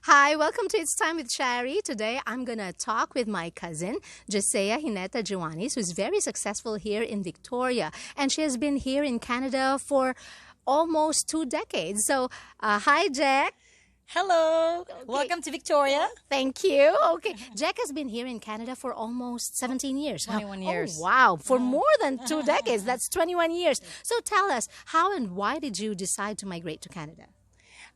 Hi, welcome to It's Time with Shari. Today I'm going to talk with my cousin, Josea Hineta Joannis, who's very successful here in Victoria. And she has been here in Canada for almost 2 decades. So, hi, Jack. Hello, welcome to Victoria. Thank you. Okay, Jack has been here in Canada for almost 17 years. 21 years. Oh, wow. For more than 2 decades. That's 21 years. So tell us, how and why did you decide to migrate to Canada?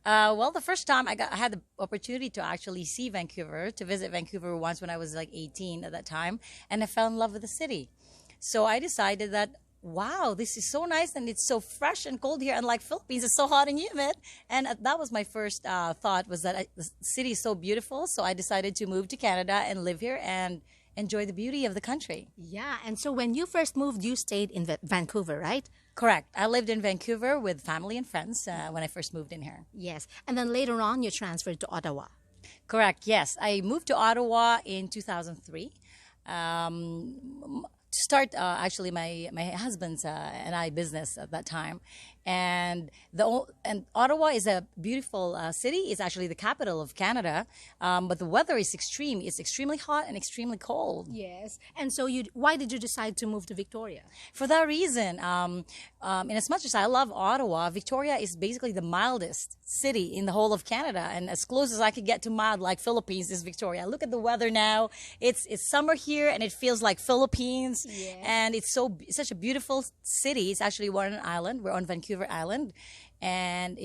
Well, the first time I had the opportunity to actually see Vancouver, to visit Vancouver once when I was like 18 at that time, and I fell in love with the city. So I decided that, wow, this is so nice and it's so fresh and cold here. Unlike Philippines, it's so hot and humid. And that was my first thought, was that the city is so beautiful. So I decided to move to Canada and live here and enjoy the beauty of the country. Yeah, and so when you first moved, you stayed in Vancouver, right? Correct. I lived in Vancouver with family and friends when I first moved in here. Yes, and then later on you transferred to Ottawa. Correct. Yes, I moved to Ottawa in 2003. To start actually my husband's and I business at that time, and Ottawa is a beautiful city. It's actually the capital of Canada, but the weather is extreme. It's extremely hot and extremely cold. Yes, and so why did you decide to move to Victoria? For that reason, in as much as I love Ottawa, Victoria is basically the mildest city in the whole of Canada, and as close as I could get to mild, like Philippines, is Victoria. Look at the weather now. It's summer here, and it feels like Philippines. Yeah. And it's such a beautiful city. It's actually, we're on an island. We're on Vancouver Island, and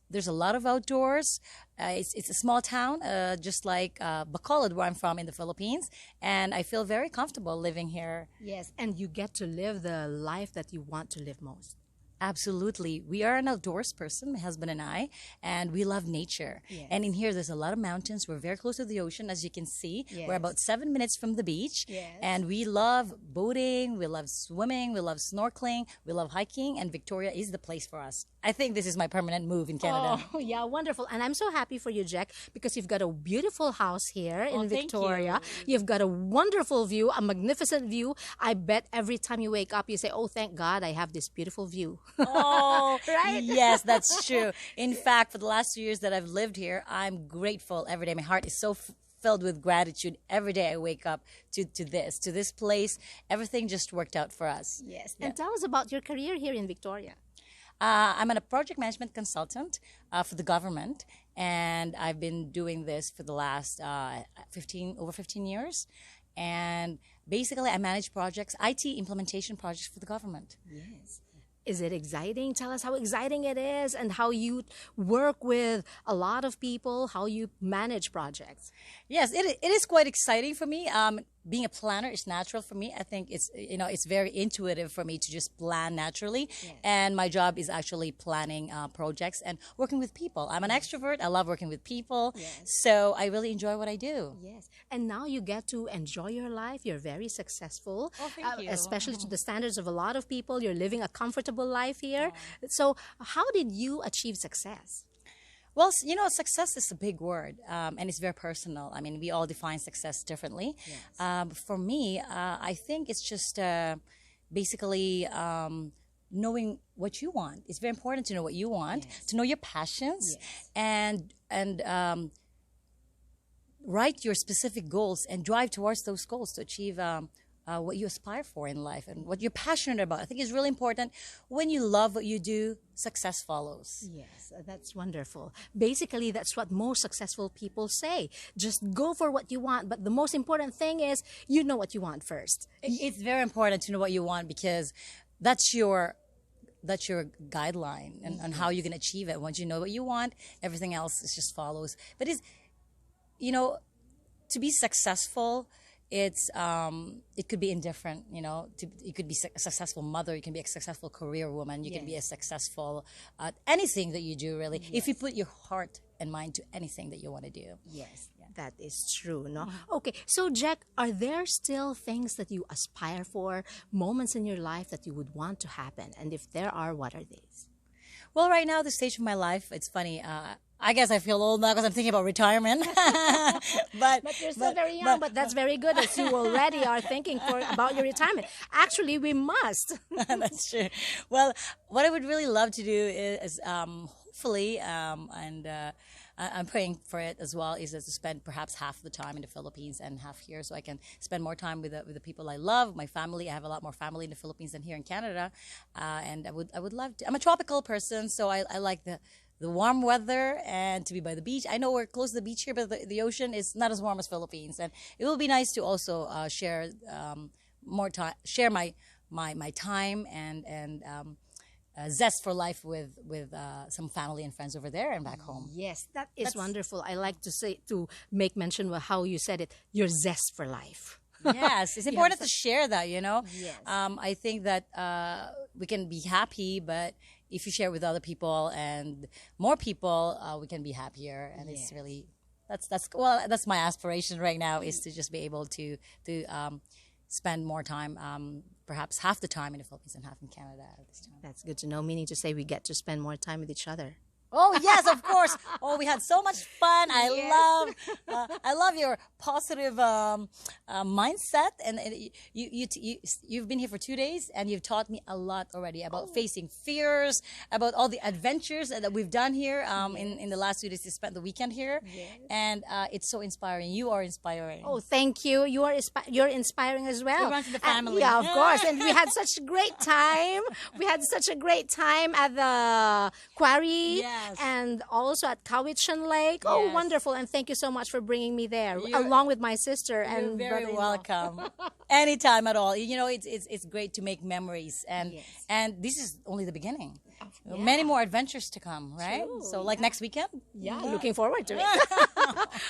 there's a lot of outdoors. It's a small town, just like Bacolod, where I'm from in the Philippines, and I feel very comfortable living here. Yes, and you get to live the life that you want to live most. Absolutely. We are an outdoors person, my husband and I, and we love nature. Yes. And in here, there's a lot of mountains. We're very close to the ocean, as you can see. Yes. We're about 7 minutes from the beach. Yes. And we love boating, we love swimming, we love snorkeling, we love hiking, and Victoria is the place for us. I think this is my permanent move in Canada. Oh, yeah, wonderful. And I'm so happy for you, Jack, because you've got a beautiful house here in thank Victoria. you. You've got a wonderful view, a magnificent view. I bet every time you wake up, you say, oh, thank God I have this beautiful view. Oh, Right? yes, that's true. In fact, for the last 2 years that I've lived here, I'm grateful every day. My heart is so filled with gratitude every day I wake up to this place. Everything just worked out for us. Yes. Yeah. And tell us about your career here in Victoria. I'm a project management consultant for the government, and I've been doing this for the last over 15 years. And basically, I manage projects, IT implementation projects for the government. Yes. Is it exciting? Tell us how exciting it is and how you work with a lot of people, how you manage projects. Yes, it is quite exciting for me. Being a planner is natural for me. I think it's very intuitive for me to just plan naturally. Yes. And my job is actually planning projects and working with people. I'm an extrovert. I love working with people. Yes. So I really enjoy what I do. Yes. And now you get to enjoy your life. You're very successful, Oh, thank you. especially to the standards of a lot of people. You're living a comfortable life here. So how did you achieve success? Well, success is a big word, and it's very personal. I mean, we all define success differently. Yes. For me, I think it's just basically knowing what you want. It's very important to know what you want, Yes. to know your passions, Yes. and write your specific goals and drive towards those goals to achieve what you aspire for in life and what you're passionate about. I think it's really important. When you love what you do, success follows. Yes, that's wonderful. Basically, that's what most successful people say. Just go for what you want. But the most important thing is you know what you want first. It's very important to know what you want, because that's your guideline and how you can achieve it. Once you know what you want, everything else just follows. But to be successful, it could be indifferent. You could be a successful mother, you can be a successful career woman, you can be a successful anything that you do, really. If you put your heart and mind to anything that you want to do. Yes, that is true, no? Okay, so Jack, are there still things that you aspire for, moments in your life that you would want to happen? And if there are, what are these? Well, right now, the stage of my life, it's funny. I guess I feel old now because I'm thinking about retirement. But you're still very young, but that's very good as you already are thinking about your retirement. Actually, we must. That's true. Well, what I would really love to do is hopefully, and I'm praying for it as well, is that to spend perhaps half the time in the Philippines and half here, so I can spend more time with the people I love, my family. I have a lot more family in the Philippines than here in Canada, and I would love to. I'm a tropical person, so I like the warm weather and to be by the beach. I know we're close to the beach here, but the ocean is not as warm as Philippines, and it will be nice to also share more time, share my time and zest for life with some family and friends over there and back home. Yes, that is That's- wonderful. I like to say to make mention of how you said it. Your zest for life. Yes, it's important to share that, Yes. I think that we can be happy, but if you share with other people and more people, we can be happier. And it's really, that's my aspiration right now, is to just be able to spend more time, perhaps half the time in the Philippines and half in Canada at this time. That's good to know. Meaning to say we get to spend more time with each other. Oh yes, of course. Oh, we had so much fun. I love your positive mindset, and you've been here for 2 days, and you've taught me a lot already about facing fears, about all the adventures that we've done here in the last 2 days. You spent the weekend here, and it's so inspiring. You are inspiring. Oh, thank you. You're inspiring as well. It runs in the family. Yeah, of course. And we had such a great time. We had such a great time at the quarry. Yes. And also at Cowichan Lake. Oh, Yes. wonderful. And thank you so much for bringing me there, You're- along with my sister You're and very brother-in-law. welcome. Anytime at all. It's great to make memories, and this is only the beginning. Many more adventures to come, right? True, So like next weekend. Yeah, looking forward to it.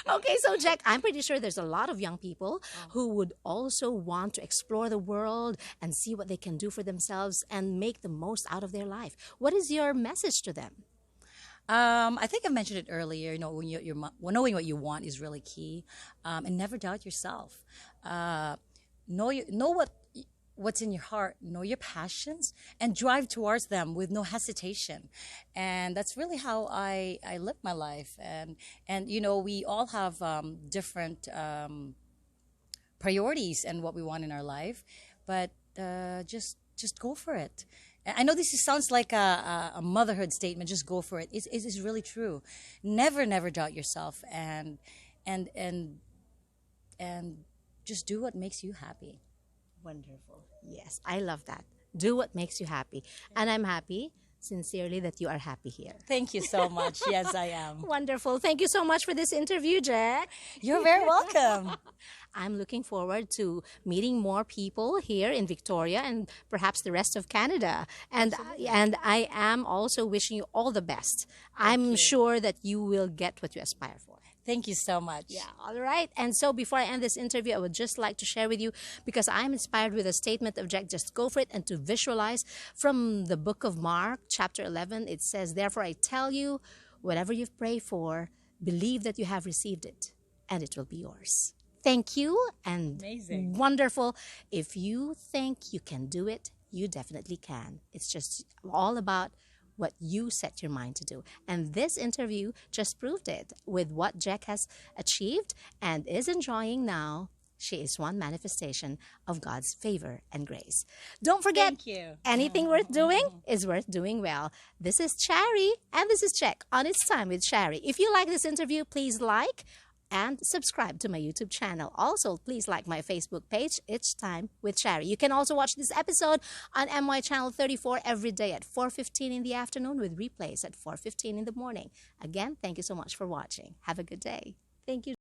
Okay, so Jack, I'm pretty sure there's a lot of young people who would also want to explore the world and see what they can do for themselves and make the most out of their life. What is your message to them? I think I mentioned it earlier. When knowing what you want is really key, and never doubt yourself. Know what's in your heart. Know your passions and drive towards them with no hesitation. And that's really how I live my life. And we all have different priorities and what we want in our life, but just go for it. I know sounds like a motherhood statement. Just go for it. It's really true. Never doubt yourself, and just do what makes you happy. Wonderful. Yes, I love that. Do what makes you happy. And I'm happy, sincerely, that you are happy here. Thank you so much. Yes, I am. Wonderful. Thank you so much for this interview, Jack. You're very welcome. I'm looking forward to meeting more people here in Victoria and perhaps the rest of Canada. And I am also wishing you all the best. I'm sure that you will get what you aspire for. Thank you so much. Yeah, all right. And so before I end this interview, I would just like to share with you, because I'm inspired with a statement of Jack, just go for it, and to visualize from the book of Mark, chapter 11. It says, therefore I tell you, whatever you've prayed for, believe that you have received it, and it will be yours. Thank you, and Amazing. wonderful. If you think you can do it, you definitely can. It's just all about what you set your mind to do. And this interview just proved it with what Jack has achieved and is enjoying now. She is one manifestation of God's favor and grace. Don't forget, Thank you. anything worth doing is worth doing well. This is Chari, and this is Jack on It's Time with Chari. If you like this interview, please like and subscribe to my YouTube channel. Also, please like my Facebook page, It's Time with Chari. You can also watch this episode on MY Channel 34 every day at 4:15 in the afternoon, with replays at 4:15 in the morning. Again, thank you so much for watching. Have a good day. Thank you.